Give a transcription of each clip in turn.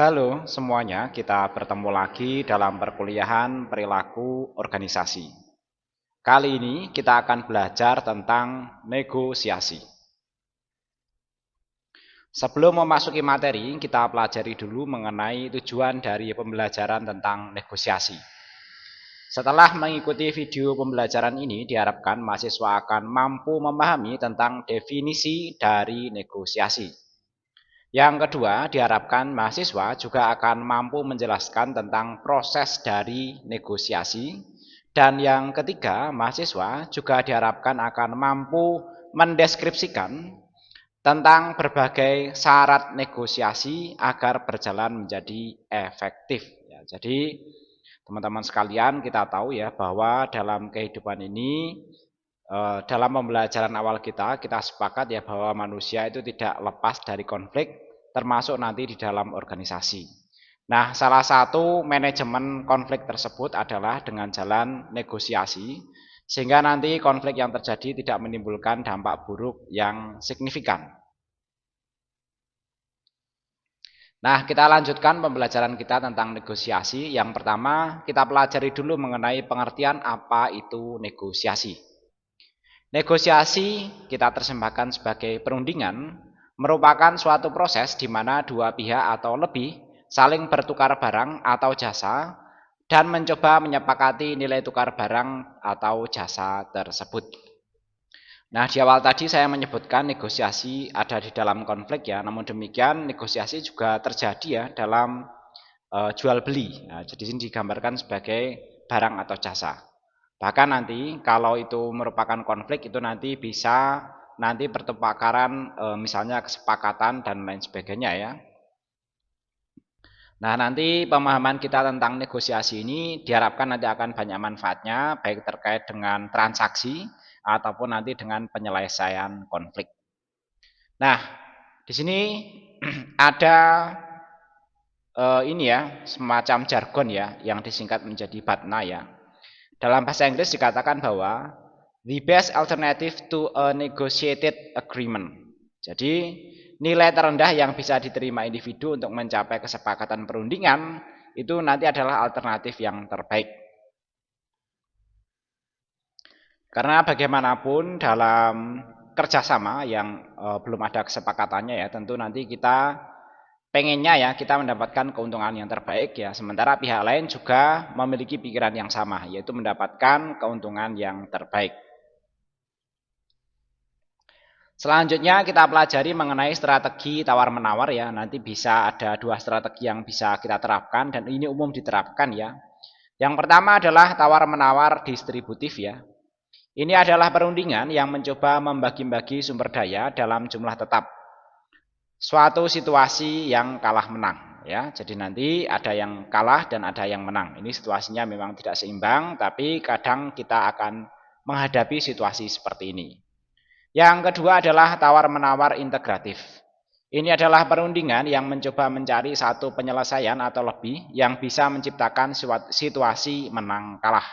Halo semuanya, kita bertemu lagi dalam perkuliahan perilaku organisasi. Kali ini kita akan belajar tentang negosiasi. Sebelum memasuki materi, kita pelajari dulu mengenai tujuan dari pembelajaran tentang negosiasi. Setelah mengikuti video pembelajaran ini, diharapkan mahasiswa akan mampu memahami tentang definisi dari negosiasi. Yang kedua, diharapkan mahasiswa juga akan mampu menjelaskan tentang proses dari negosiasi. Dan yang ketiga, mahasiswa juga diharapkan akan mampu mendeskripsikan tentang berbagai syarat negosiasi agar berjalan menjadi efektif. Ya, jadi teman-teman sekalian, kita tahu ya bahwa dalam kehidupan ini dalam pembelajaran awal kita sepakat ya bahwa manusia itu tidak lepas dari konflik, termasuk nanti di dalam organisasi. Nah, salah satu manajemen konflik tersebut adalah dengan jalan negosiasi, sehingga nanti konflik yang terjadi tidak menimbulkan dampak buruk yang signifikan. Nah, kita lanjutkan pembelajaran kita tentang negosiasi. Yang pertama, kita pelajari dulu mengenai pengertian apa itu negosiasi. Negosiasi kita terjemahkan sebagai perundingan, merupakan suatu proses di mana dua pihak atau lebih saling bertukar barang atau jasa dan mencoba menyepakati nilai tukar barang atau jasa tersebut. Nah, di awal tadi saya menyebutkan negosiasi ada di dalam konflik ya, namun demikian negosiasi juga terjadi ya dalam jual beli. Nah, jadi ini digambarkan sebagai barang atau jasa. Bahkan nanti kalau itu merupakan konflik itu nanti bisa nanti pertukaran misalnya kesepakatan dan lain sebagainya ya. Nah, nanti pemahaman kita tentang negosiasi ini diharapkan nanti akan banyak manfaatnya baik terkait dengan transaksi ataupun nanti dengan penyelesaian konflik. Nah, di sini ada ini ya semacam jargon ya yang disingkat menjadi BATNA ya. Dalam bahasa Inggris dikatakan bahwa the best alternative to a negotiated agreement. Jadi nilai terendah yang bisa diterima individu untuk mencapai kesepakatan perundingan itu nanti adalah alternatif yang terbaik. Karena bagaimanapun dalam kerjasama yang belum ada kesepakatannya ya, tentu nanti kita pengennya ya kita mendapatkan keuntungan yang terbaik ya, sementara pihak lain juga memiliki pikiran yang sama, yaitu mendapatkan keuntungan yang terbaik. Selanjutnya kita pelajari mengenai strategi tawar-menawar ya, nanti bisa ada dua strategi yang bisa kita terapkan dan ini umum diterapkan ya. Yang pertama adalah tawar-menawar distributif ya. Ini adalah perundingan yang mencoba membagi-bagi sumber daya dalam jumlah tetap. Suatu situasi yang kalah menang ya. Jadi nanti ada yang kalah dan ada yang menang. Ini situasinya memang tidak seimbang, tapi kadang kita akan menghadapi situasi seperti ini. Yang kedua adalah tawar-menawar integratif. Ini adalah perundingan yang mencoba mencari satu penyelesaian atau lebih yang bisa menciptakan situasi menang kalah.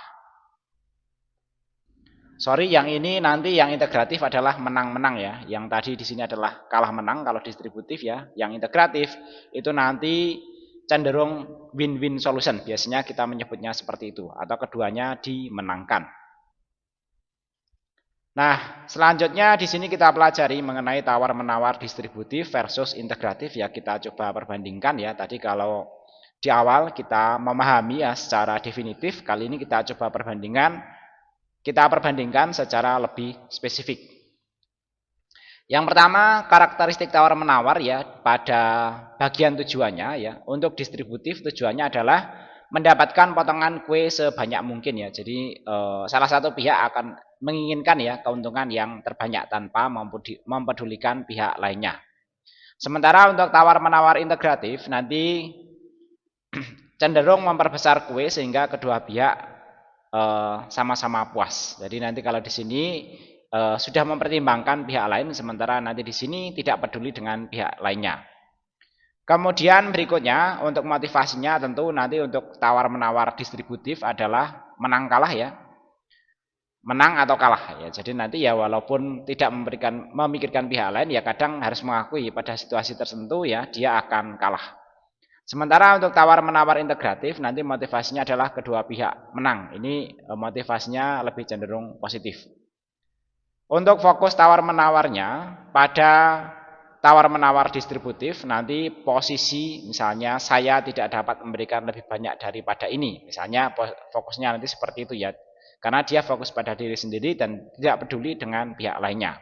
Sorry, yang ini nanti yang integratif adalah menang-menang ya. Yang tadi di sini adalah kalah menang kalau distributif ya. Yang integratif itu nanti cenderung win-win solution. Biasanya kita menyebutnya seperti itu atau keduanya dimenangkan. Nah, selanjutnya di sini kita pelajari mengenai tawar-menawar distributif versus integratif ya, kita coba perbandingkan ya. Tadi kalau di awal kita memahami ya secara definitif, kali ini kita coba perbandingkan secara lebih spesifik. Yang pertama, karakteristik tawar-menawar ya pada bagian tujuannya ya. Untuk distributif tujuannya adalah mendapatkan potongan kue sebanyak mungkin ya. Jadi salah satu pihak akan menginginkan ya keuntungan yang terbanyak tanpa mempedulikan pihak lainnya. Sementara untuk tawar-menawar integratif nanti cenderung memperbesar kue sehingga kedua pihak sama-sama puas. Jadi nanti kalau di sini sudah mempertimbangkan pihak lain, sementara nanti di sini tidak peduli dengan pihak lainnya. Kemudian berikutnya untuk motivasinya tentu nanti untuk tawar-menawar distributif adalah menang kalah ya. Menang atau kalah ya. Jadi nanti ya walaupun tidak memikirkan pihak lain ya kadang harus mengakui pada situasi tertentu ya dia akan kalah. Sementara untuk tawar-menawar integratif nanti motivasinya adalah kedua pihak menang. Ini motivasinya lebih cenderung positif. Untuk fokus tawar-menawarnya pada tawar-menawar distributif nanti posisi misalnya saya tidak dapat memberikan lebih banyak daripada ini. Misalnya fokusnya nanti seperti itu ya. Karena dia fokus pada diri sendiri dan tidak peduli dengan pihak lainnya.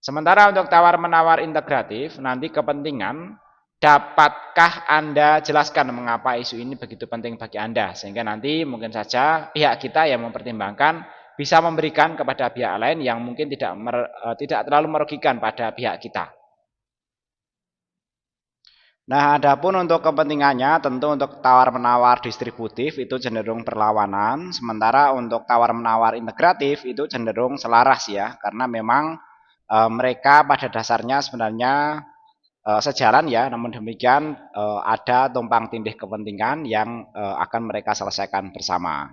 Sementara untuk tawar-menawar integratif nanti kepentingan. Dapatkah Anda jelaskan mengapa isu ini begitu penting bagi Anda? Sehingga nanti mungkin saja pihak kita yang mempertimbangkan bisa memberikan kepada pihak lain yang mungkin tidak terlalu merugikan pada pihak kita. Nah, adapun untuk kepentingannya tentu untuk tawar-menawar distributif itu cenderung berlawanan, sementara untuk tawar-menawar integratif itu cenderung selaras ya, karena memang mereka pada dasarnya sebenarnya sejalan ya, namun demikian ada tumpang tindih kepentingan yang akan mereka selesaikan bersama.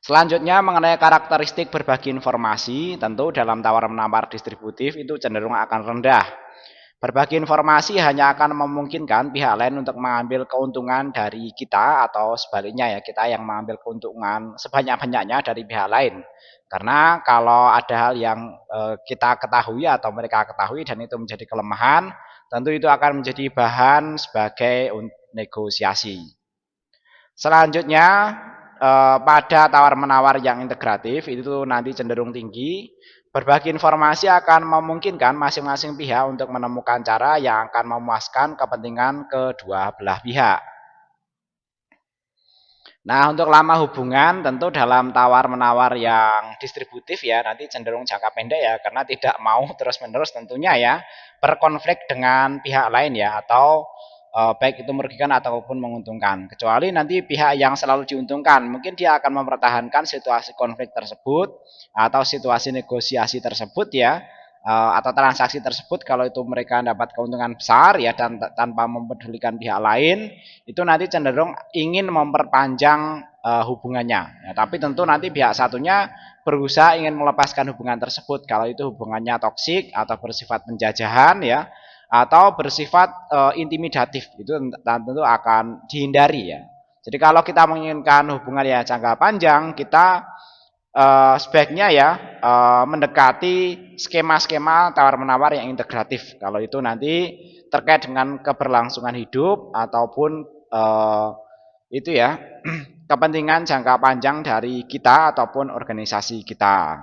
Selanjutnya mengenai karakteristik berbagi informasi, tentu dalam tawar-menawar distributif itu cenderung akan rendah. Berbagi informasi hanya akan memungkinkan pihak lain untuk mengambil keuntungan dari kita atau sebaliknya ya, kita yang mengambil keuntungan sebanyak-banyaknya dari pihak lain. Karena kalau ada hal yang kita ketahui atau mereka ketahui dan itu menjadi kelemahan, tentu itu akan menjadi bahan sebagai negosiasi. Selanjutnya pada tawar-menawar yang integratif itu nanti cenderung tinggi. Berbagi informasi akan memungkinkan masing-masing pihak untuk menemukan cara yang akan memuaskan kepentingan kedua belah pihak. Nah, untuk lama hubungan tentu dalam tawar-menawar yang distributif ya nanti cenderung jangka pendek ya, karena tidak mau terus-menerus tentunya ya berkonflik dengan pihak lain ya, atau baik itu merugikan ataupun menguntungkan. Kecuali nanti pihak yang selalu diuntungkan, mungkin dia akan mempertahankan situasi konflik tersebut atau situasi negosiasi tersebut ya, atau transaksi tersebut kalau itu mereka dapat keuntungan besar ya dan tanpa mempedulikan pihak lain, itu nanti cenderung ingin memperpanjang hubungannya. Ya, tapi tentu nanti pihak satunya berusaha ingin melepaskan hubungan tersebut kalau itu hubungannya toksik atau bersifat penjajahan ya, atau bersifat intimidatif, itu tentu akan dihindari ya. Jadi kalau kita menginginkan hubungan yang jangka panjang, kita sebaiknya ya mendekati skema-skema tawar-menawar yang integratif. Kalau itu nanti terkait dengan keberlangsungan hidup ataupun itu ya kepentingan jangka panjang dari kita ataupun organisasi kita.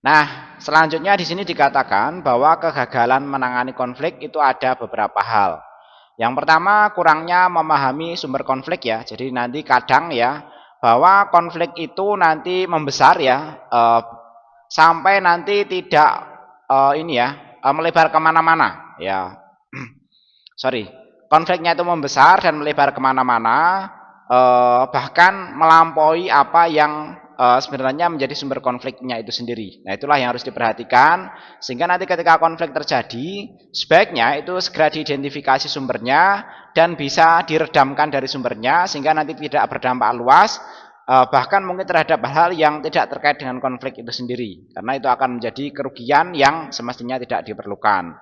Nah, selanjutnya di sini dikatakan bahwa kegagalan menangani konflik itu ada beberapa hal. Yang pertama, kurangnya memahami sumber konflik ya. Jadi nanti kadang ya bahwa konflik itu nanti membesar ya, sampai nanti tidak ini ya melebar kemana-mana ya. Sorry, konfliknya itu membesar dan melebar kemana-mana, bahkan melampaui apa yang sebenarnya menjadi sumber konfliknya itu sendiri. Nah, itulah yang harus diperhatikan sehingga nanti ketika konflik terjadi, sebaiknya itu segera diidentifikasi sumbernya dan bisa diredamkan dari sumbernya sehingga nanti tidak berdampak luas, bahkan mungkin terhadap hal yang tidak terkait dengan konflik itu sendiri, karena itu akan menjadi kerugian yang semestinya tidak diperlukan.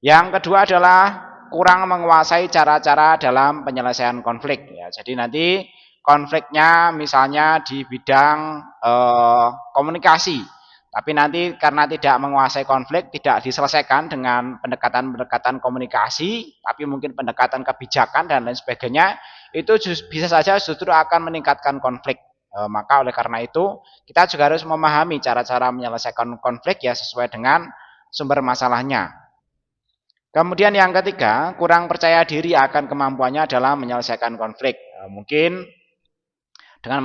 Yang kedua adalah kurang menguasai cara-cara dalam penyelesaian konflik ya. Jadi nanti konfliknya misalnya di bidang komunikasi, tapi nanti karena tidak menguasai konflik tidak diselesaikan dengan pendekatan-pendekatan komunikasi, tapi mungkin pendekatan kebijakan dan lain sebagainya, itu bisa saja justru akan meningkatkan konflik. Maka oleh karena itu kita juga harus memahami cara-cara menyelesaikan konflik ya sesuai dengan sumber masalahnya. Kemudian yang ketiga, kurang percaya diri akan kemampuannya dalam menyelesaikan konflik. Mungkin dengan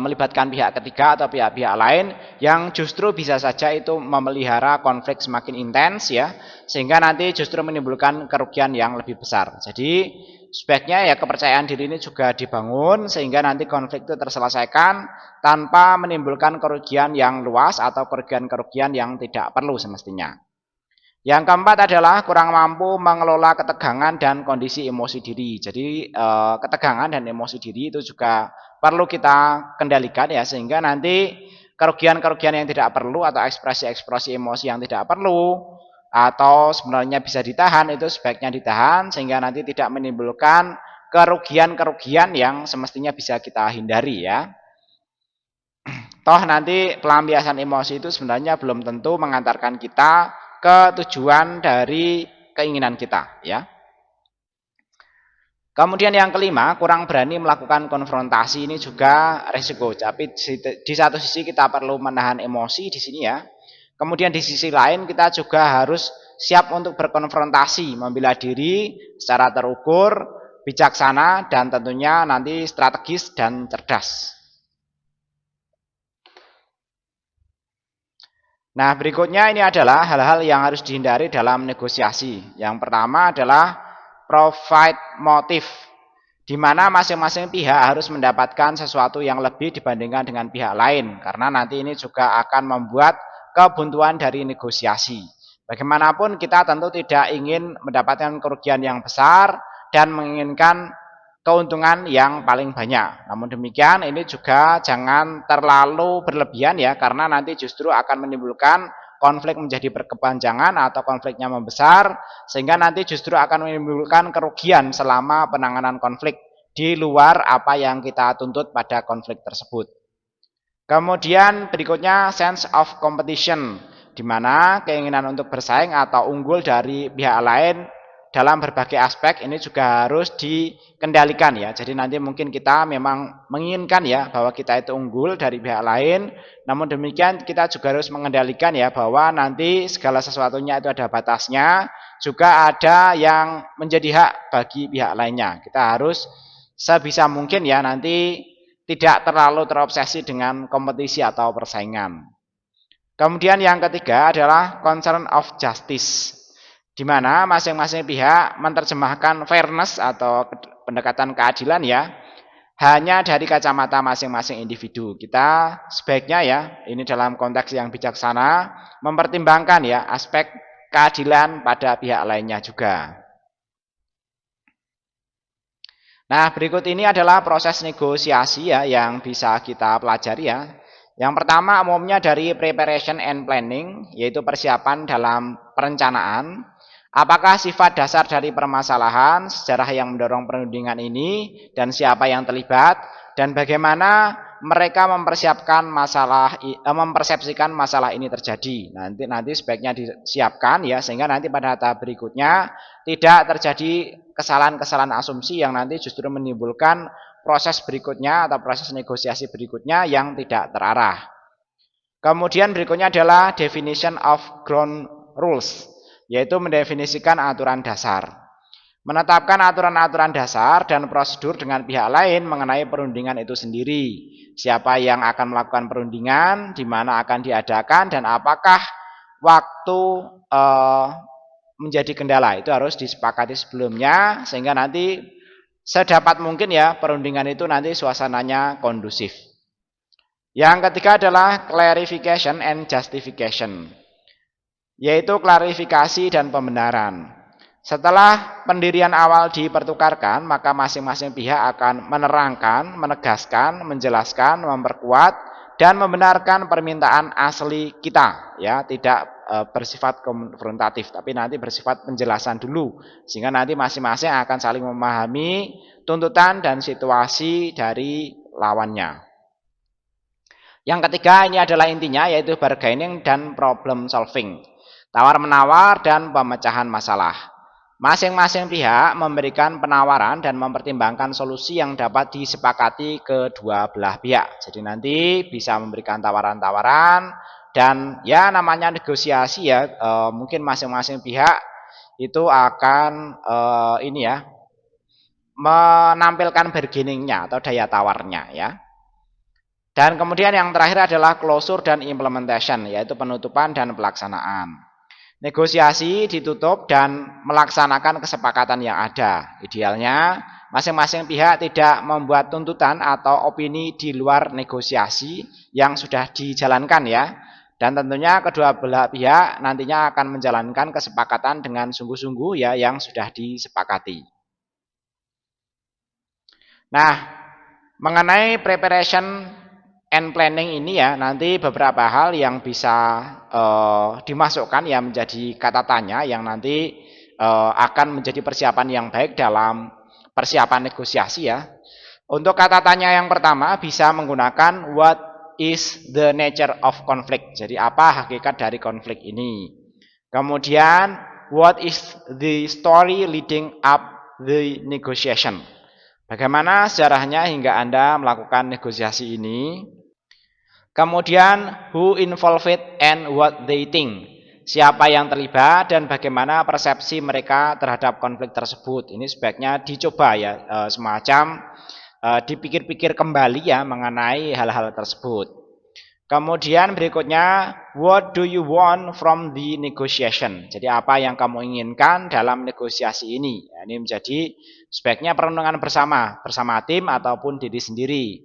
melibatkan pihak ketiga atau pihak-pihak lain yang justru bisa saja itu memelihara konflik semakin intens ya, sehingga nanti justru menimbulkan kerugian yang lebih besar. Jadi sebaiknya ya kepercayaan diri ini juga dibangun sehingga nanti konflik itu terselesaikan tanpa menimbulkan kerugian yang luas atau kerugian-kerugian yang tidak perlu semestinya. Yang keempat adalah kurang mampu mengelola ketegangan dan kondisi emosi diri. Jadi ketegangan dan emosi diri itu juga perlu kita kendalikan ya, sehingga nanti kerugian-kerugian yang tidak perlu atau ekspresi-ekspresi emosi yang tidak perlu atau sebenarnya bisa ditahan, itu sebaiknya ditahan sehingga nanti tidak menimbulkan kerugian-kerugian yang semestinya bisa kita hindari ya. Toh nanti pelampiasan emosi itu sebenarnya belum tentu mengantarkan kita ke tujuan dari keinginan kita ya. Kemudian yang kelima, kurang berani melakukan konfrontasi ini juga resiko. Tapi di satu sisi kita perlu menahan emosi di sini ya. Kemudian di sisi lain kita juga harus siap untuk berkonfrontasi, membela diri secara terukur, bijaksana, dan tentunya nanti strategis dan cerdas. Nah, berikutnya ini adalah hal-hal yang harus dihindari dalam negosiasi. Yang pertama adalah provide motif, di mana masing-masing pihak harus mendapatkan sesuatu yang lebih dibandingkan dengan pihak lain, karena nanti ini juga akan membuat kebuntuan dari negosiasi. Bagaimanapun kita tentu tidak ingin mendapatkan kerugian yang besar dan menginginkan keuntungan yang paling banyak. Namun demikian ini juga jangan terlalu berlebihan ya, karena nanti justru akan menimbulkan konflik menjadi berkepanjangan atau konfliknya membesar, sehingga nanti justru akan menimbulkan kerugian selama penanganan konflik di luar apa yang kita tuntut pada konflik tersebut. Kemudian berikutnya sense of competition, di mana keinginan untuk bersaing atau unggul dari pihak lain dalam berbagai aspek ini juga harus dikendalikan ya. Jadi nanti mungkin kita memang menginginkan ya bahwa kita itu unggul dari pihak lain, namun demikian kita juga harus mengendalikan ya bahwa nanti segala sesuatunya itu ada batasnya, juga ada yang menjadi hak bagi pihak lainnya. Kita harus sebisa mungkin ya nanti tidak terlalu terobsesi dengan kompetisi atau persaingan. Kemudian yang ketiga adalah concern of justice, di mana masing-masing pihak menerjemahkan fairness atau pendekatan keadilan ya hanya dari kacamata masing-masing individu. Kita sebaiknya ya ini dalam konteks yang bijaksana mempertimbangkan ya aspek keadilan pada pihak lainnya juga. Nah, berikut ini adalah proses negosiasi ya yang bisa kita pelajari ya. Yang pertama umumnya dari preparation and planning, yaitu persiapan dalam perencanaan. Apakah sifat dasar dari permasalahan, sejarah yang mendorong perundingan ini, dan siapa yang terlibat, dan bagaimana mereka mempersepsikan masalah ini terjadi. Nanti sebaiknya disiapkan ya, sehingga nanti pada tahap berikutnya tidak terjadi kesalahan-kesalahan asumsi yang nanti justru menimbulkan proses berikutnya atau proses negosiasi berikutnya yang tidak terarah. Kemudian berikutnya adalah definition of ground rules, yaitu mendefinisikan aturan dasar. Menetapkan aturan-aturan dasar dan prosedur dengan pihak lain mengenai perundingan itu sendiri. Siapa yang akan melakukan perundingan, di mana akan diadakan, dan apakah waktu menjadi kendala. Itu harus disepakati sebelumnya, sehingga nanti sedapat mungkin ya perundingan itu nanti suasananya kondusif. Yang ketiga adalah clarification and justification, yaitu klarifikasi dan pembenaran. Setelah pendirian awal dipertukarkan, maka masing-masing pihak akan menerangkan, menegaskan, menjelaskan, memperkuat, dan membenarkan permintaan asli kita. Ya, tidak bersifat konfrontatif, tapi nanti bersifat penjelasan dulu, sehingga nanti masing-masing akan saling memahami tuntutan dan situasi dari lawannya. Yang ketiga ini adalah intinya, yaitu bargaining dan problem solving, tawar-menawar dan pemecahan masalah. Masing-masing pihak memberikan penawaran dan mempertimbangkan solusi yang dapat disepakati kedua belah pihak. Jadi nanti bisa memberikan tawaran-tawaran dan ya namanya negosiasi ya, mungkin masing-masing pihak itu akan menampilkan bargainingnya atau daya tawarnya ya. Dan kemudian yang terakhir adalah closure dan implementation, yaitu penutupan dan pelaksanaan. Negosiasi ditutup dan melaksanakan kesepakatan yang ada. Idealnya masing-masing pihak tidak membuat tuntutan atau opini di luar negosiasi yang sudah dijalankan ya. Dan tentunya kedua belah pihak nantinya akan menjalankan kesepakatan dengan sungguh-sungguh ya yang sudah disepakati. Nah, mengenai preparation end planning ini ya nanti beberapa hal yang bisa dimasukkan ya menjadi kata tanya yang nanti akan menjadi persiapan yang baik dalam persiapan negosiasi ya. Untuk kata tanya yang pertama bisa menggunakan what is the nature of conflict. Jadi apa hakikat dari konflik ini. Kemudian what is the story leading up the negotiation. Bagaimana sejarahnya hingga Anda melakukan negosiasi ini. Kemudian who involved and what they think. Siapa yang terlibat dan bagaimana persepsi mereka terhadap konflik tersebut. Ini sebaiknya dicoba ya semacam dipikir-pikir kembali ya mengenai hal-hal tersebut. Kemudian berikutnya what do you want from the negotiation. Jadi apa yang kamu inginkan dalam negosiasi ini. Ya, ini menjadi sebaiknya perenungan bersama tim ataupun diri sendiri.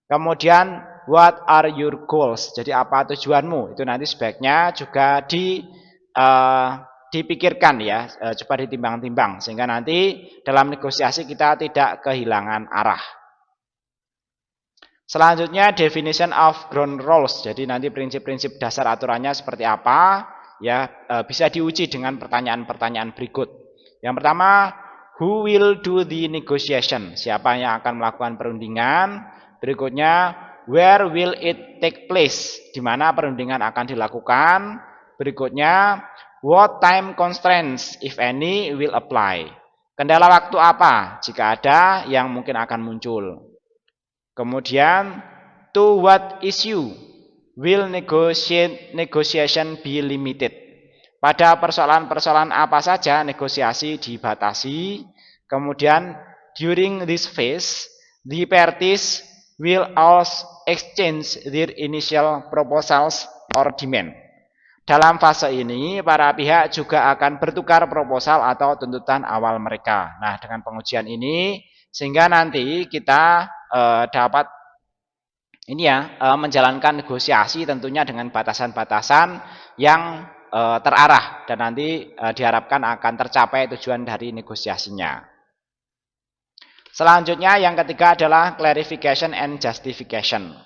Kemudian what are your goals? Jadi apa tujuanmu? Itu nanti sebaiknya juga dipikirkan ya, coba ditimbang-timbang sehingga nanti dalam negosiasi kita tidak kehilangan arah. Selanjutnya definition of ground rules. Jadi nanti prinsip-prinsip dasar aturannya seperti apa? Ya, bisa diuji dengan pertanyaan-pertanyaan berikut. Yang pertama, who will do the negotiation? Siapa yang akan melakukan perundingan? Berikutnya, where will it take place? Di mana perundingan akan dilakukan? Berikutnya, what time constraints, if any, will apply? Kendala waktu apa, jika ada, yang mungkin akan muncul? Kemudian, to what issue will negotiation be limited? Pada persoalan-persoalan apa saja negosiasi dibatasi? Kemudian, during this phase, the parties will also exchange their initial proposals or demand. Dalam fase ini, para pihak juga akan bertukar proposal atau tuntutan awal mereka. Nah, dengan pengujian ini, sehingga nanti kita dapat ini ya menjalankan negosiasi tentunya dengan batasan-batasan yang terarah dan nanti diharapkan akan tercapai tujuan dari negosiasinya. Selanjutnya yang ketiga adalah clarification and justification.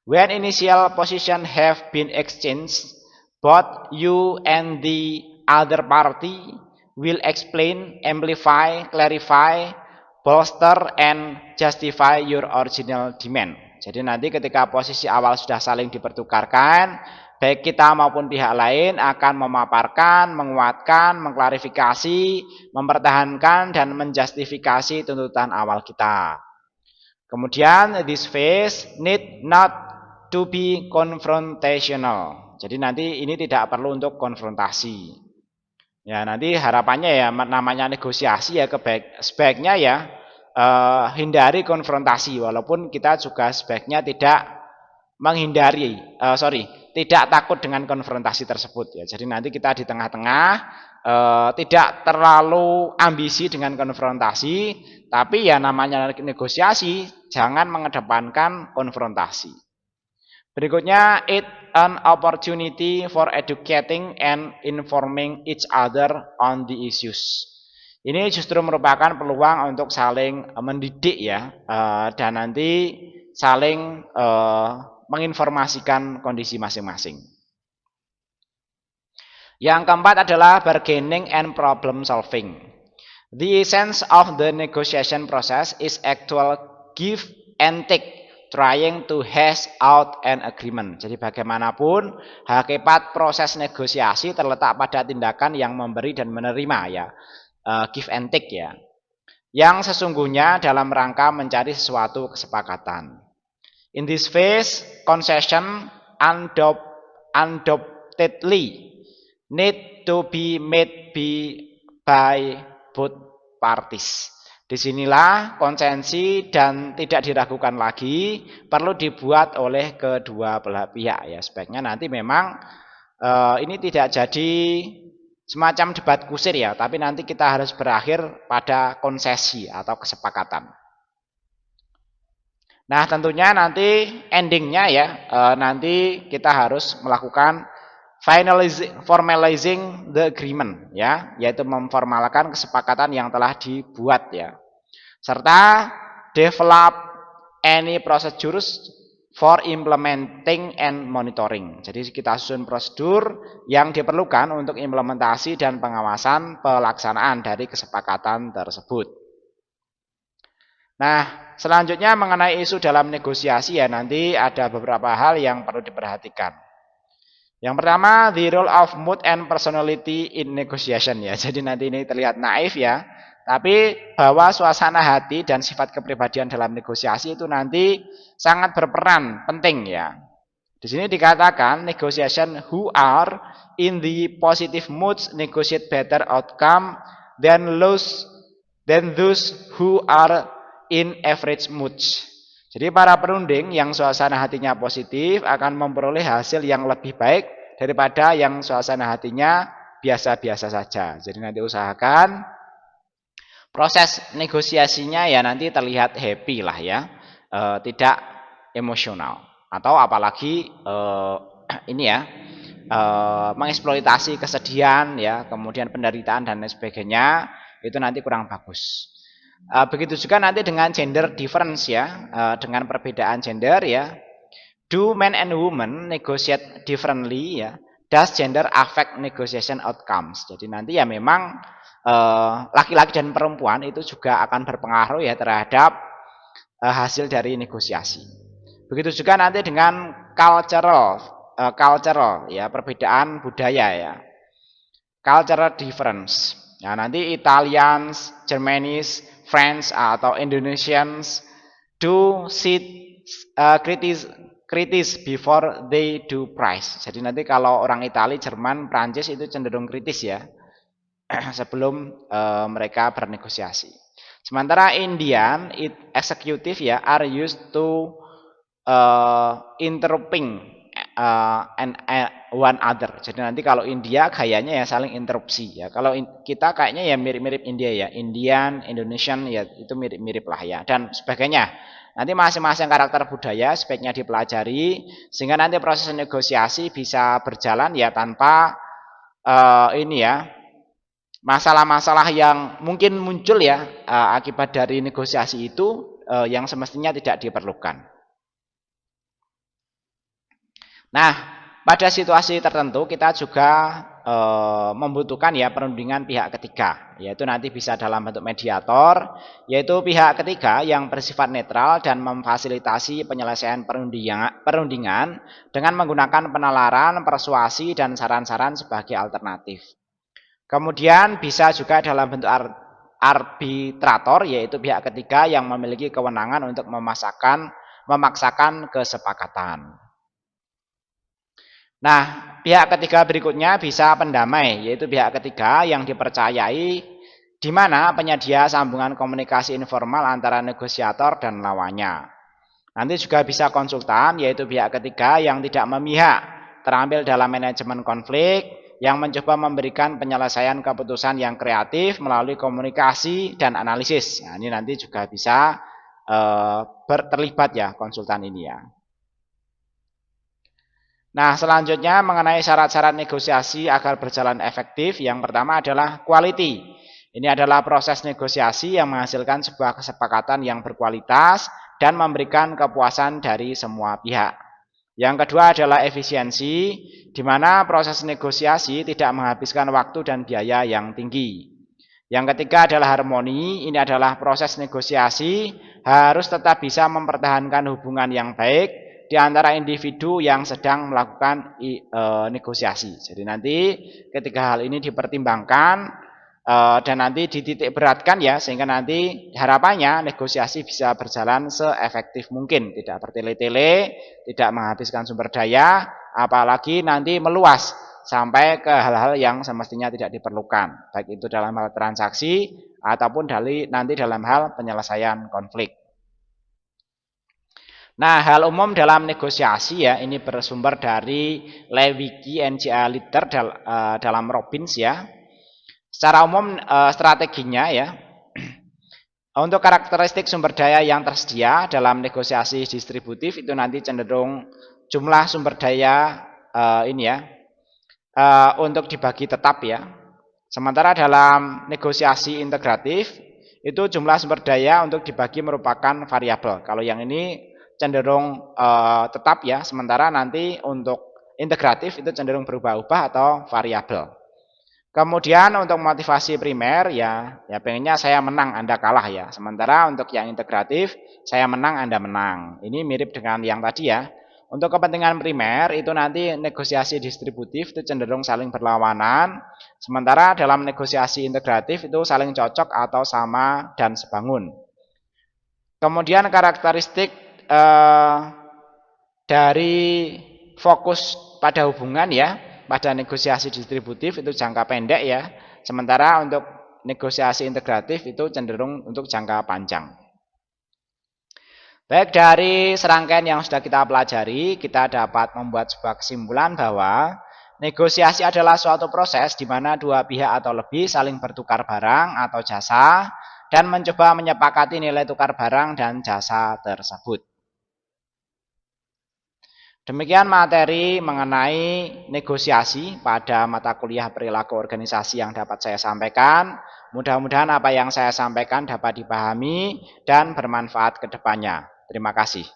When initial position have been exchanged, both you and the other party will explain, amplify, clarify, bolster, and justify your original demand. Jadi nanti ketika posisi awal sudah saling dipertukarkan, baik kita maupun pihak lain akan memaparkan, menguatkan, mengklarifikasi, mempertahankan, dan menjustifikasi tuntutan awal kita. Kemudian this phase need not to be confrontational. Jadi nanti ini tidak perlu untuk konfrontasi. Ya nanti harapannya ya namanya negosiasi ya sebaiknya ya hindari konfrontasi, walaupun kita juga sebaiknya tidak tidak takut dengan konfrontasi tersebut ya. Jadi nanti kita di tengah-tengah tidak terlalu ambisi dengan konfrontasi, tapi ya namanya negosiasi jangan mengedepankan konfrontasi. Berikutnya, it an opportunity for educating and informing each other on the issues. Ini justru merupakan peluang untuk saling mendidik ya, dan nanti saling menginformasikan kondisi masing-masing. Yang keempat adalah bargaining and problem solving. The essence of the negotiation process is actual give and take, trying to hash out an agreement. Jadi bagaimanapun hakikat proses negosiasi terletak pada tindakan yang memberi dan menerima ya, give and take ya, yang sesungguhnya dalam rangka mencari sesuatu kesepakatan. In this phase, concession undoubtedly need to be made by both parties. Disinilah konsensi dan tidak diragukan lagi perlu dibuat oleh kedua belah pihak ya. Sebaiknya nanti memang ini tidak jadi semacam debat kusir ya, tapi nanti kita harus berakhir pada konsesi atau kesepakatan. Nah tentunya nanti endingnya ya, nanti kita harus melakukan formalizing the agreement ya, yaitu memformalkan kesepakatan yang telah dibuat ya, serta develop any procedures for implementing and monitoring. Jadi kita susun prosedur yang diperlukan untuk implementasi dan pengawasan pelaksanaan dari kesepakatan tersebut. Nah, selanjutnya mengenai isu dalam negosiasi ya, nanti ada beberapa hal yang perlu diperhatikan. Yang pertama, the role of mood and personality in negotiation ya. Jadi nanti ini terlihat naif ya, tapi bahwa suasana hati dan sifat kepribadian dalam negosiasi itu nanti sangat berperan penting ya. Di sini dikatakan negotiation who are in the positive moods negotiate better outcome than those who are in average moods. Jadi para perunding yang suasana hatinya positif akan memperoleh hasil yang lebih baik daripada yang suasana hatinya biasa-biasa saja. Jadi nanti usahakan proses negosiasinya ya nanti terlihat happy lah ya, tidak emosional atau apalagi ini ya mengeksploitasi kesedihan ya, kemudian penderitaan dan lain sebagainya, itu nanti kurang bagus. Begitu juga nanti dengan gender difference ya, dengan perbedaan gender ya. Do men and women negotiate differently ya? Does gender affect negotiation outcomes? Jadi nanti ya memang laki-laki dan perempuan itu juga akan berpengaruh ya terhadap hasil dari negosiasi. Begitu juga nanti dengan cultural ya, perbedaan budaya ya. Cultural difference. Ya, nanti Italians, Germans, French atau Indonesians do sit kritis before they do price. Jadi nanti kalau orang Italia, Jerman, Prancis itu cenderung kritis ya sebelum mereka bernegosiasi. Sementara Indian executive ya are used to interrupting one other. Jadi nanti kalau India gayanya ya saling interupsi ya. Kalau kita kayaknya ya mirip-mirip India ya. Indian, Indonesian ya itu mirip-mirip lah ya dan sebagainya. Nanti masing-masing karakter budaya sebaiknya dipelajari sehingga nanti proses negosiasi bisa berjalan ya tanpa ini ya masalah-masalah yang mungkin muncul ya akibat dari negosiasi itu yang semestinya tidak diperlukan. Nah, pada situasi tertentu kita juga membutuhkan ya perundingan pihak ketiga, yaitu nanti bisa dalam bentuk mediator, yaitu pihak ketiga yang bersifat netral dan memfasilitasi penyelesaian perundingan dengan menggunakan penalaran, persuasi dan saran-saran sebagai alternatif. Kemudian bisa juga dalam bentuk arbitrator, yaitu pihak ketiga yang memiliki kewenangan untuk memaksakan kesepakatan. Nah, pihak ketiga berikutnya bisa pendamai, yaitu pihak ketiga yang dipercayai di mana penyedia sambungan komunikasi informal antara negosiator dan lawannya. Nanti juga bisa konsultan, yaitu pihak ketiga yang tidak memihak, terampil dalam manajemen konflik, yang mencoba memberikan penyelesaian keputusan yang kreatif melalui komunikasi dan analisis. Nah, ini nanti juga bisa terlibat ya konsultan ini ya. Nah, selanjutnya mengenai syarat-syarat negosiasi agar berjalan efektif, yang pertama adalah quality. Ini adalah proses negosiasi yang menghasilkan sebuah kesepakatan yang berkualitas dan memberikan kepuasan dari semua pihak. Yang kedua adalah efisiensi, di mana proses negosiasi tidak menghabiskan waktu dan biaya yang tinggi. Yang ketiga adalah harmoni, ini adalah proses negosiasi harus tetap bisa mempertahankan hubungan yang baik di antara individu yang sedang melakukan negosiasi. Jadi nanti ketiga hal ini dipertimbangkan dan nanti dititik beratkan ya, sehingga nanti harapannya negosiasi bisa berjalan seefektif mungkin, tidak bertele-tele, tidak menghabiskan sumber daya, apalagi nanti meluas sampai ke hal-hal yang semestinya tidak diperlukan, baik itu dalam hal transaksi ataupun nanti dalam hal penyelesaian konflik. Nah, hal umum dalam negosiasi ya, ini bersumber dari Lewicki NCA Leader dalam Robbins ya. Secara umum strateginya ya, untuk karakteristik sumber daya yang tersedia dalam negosiasi distributif itu nanti cenderung jumlah sumber daya ini ya, untuk dibagi tetap ya. Sementara dalam negosiasi integratif itu jumlah sumber daya untuk dibagi merupakan variabel. Kalau yang ini cenderung tetap ya, sementara nanti untuk integratif itu cenderung berubah-ubah atau variabel. Kemudian untuk motivasi primer ya pengennya saya menang Anda kalah ya. Sementara untuk yang integratif saya menang Anda menang. Ini mirip dengan yang tadi ya. Untuk kepentingan primer itu nanti negosiasi distributif itu cenderung saling berlawanan. Sementara dalam negosiasi integratif itu saling cocok atau sama dan sebangun. Kemudian karakteristik dari fokus pada hubungan ya, pada negosiasi distributif itu jangka pendek ya. Sementara untuk negosiasi integratif itu cenderung untuk jangka panjang. Baik, dari serangkaian yang sudah kita pelajari, kita dapat membuat sebuah kesimpulan bahwa negosiasi adalah suatu proses di mana dua pihak atau lebih saling bertukar barang atau jasa dan mencoba menyepakati nilai tukar barang dan jasa tersebut. Demikian materi mengenai negosiasi pada mata kuliah perilaku organisasi yang dapat saya sampaikan. Mudah-mudahan apa yang saya sampaikan dapat dipahami dan bermanfaat ke depannya. Terima kasih.